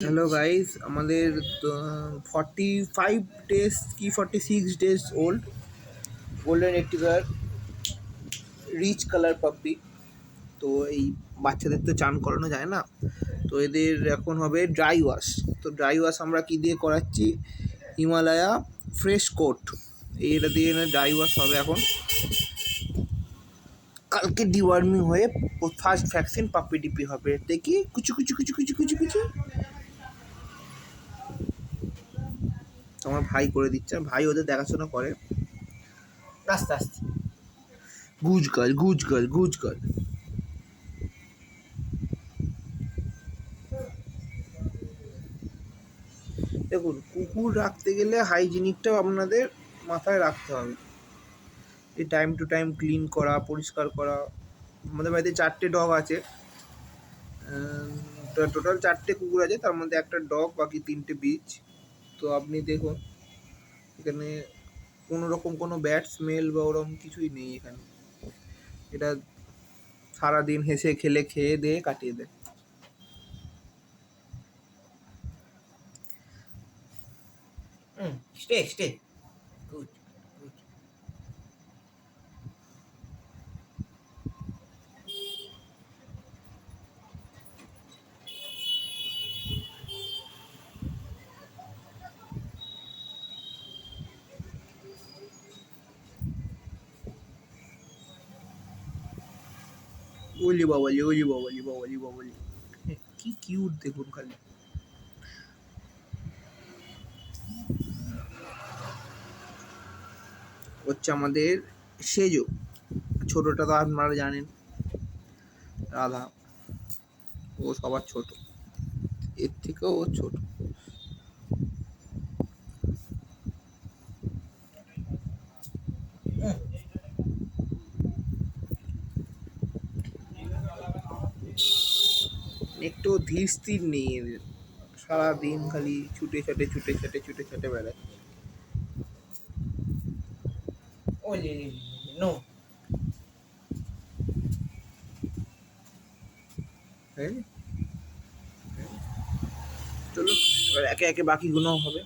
Hello guys, আমাদের 45 days কি 46 days old golden retriever rich colour puppy. তো এই বাচ্চাদের তো চান করানো যায় না, তো এদের এখন হবে ড্রাই ওয়াশ। তো ড্রাই ওয়াশ আমরা কি দিয়ে করাচ্ছি? হিমালয়া ফ্রেশ কোট, এটা দিয়ে ড্রাই ওয়াশ হবে এখন। কালকে ডিওয়ার্মিং হয়ে ফার্স্ট ভ্যাকসিন পাপ্পি ডিপি হবে। দেখি কুচু কুচু কুচু কুচু কুচু কুচু তোমার ভাই করে দিচ্ছে, ভাই ওদের দেখাশোনা করে আস্তে আস্তে। Good girl good girl good girl. দেখুন, কুকুর রাখতে গেলে হাইজিনিকটাও আপনাদের মাথায় রাখতে হবে। এই টাইম টু টাইম ক্লিন করা, পরিষ্কার করা। আমাদের বাড়িতে 4টে ডগ আছে, টোটাল 4টে কুকুর আছে, তার মধ্যে একটা ডগ, বাকি 3টে বিচ। তো আপনি দেখুন, এখানে কোনো রকম কোনো ব্যাড স্মেল বা ওরকম কিছুই নেই এখানে। এটা সারাদিন হেসে খেলে খেয়ে দিয়ে কাটিয়ে দেয়। Stay stay good good. ওলি বাবালি ওলি বাবালি বাবালি বাবালি, কি কিউট দেখুন খালি। হচ্ছে আমাদের সেজো, ছোটটা তো আপনারা জানেন, রাধা। ও সবার ছোট, এর থেকেও ও ছোট। একটু ধীর স্থির নেই এদের, সারাদিন খালি ছুটে ছাটে ছুটে ছাটে ছুটে ছাটে বেড়ায়। ও নো, চলো এবার একে একে বাকিগুলো হবে।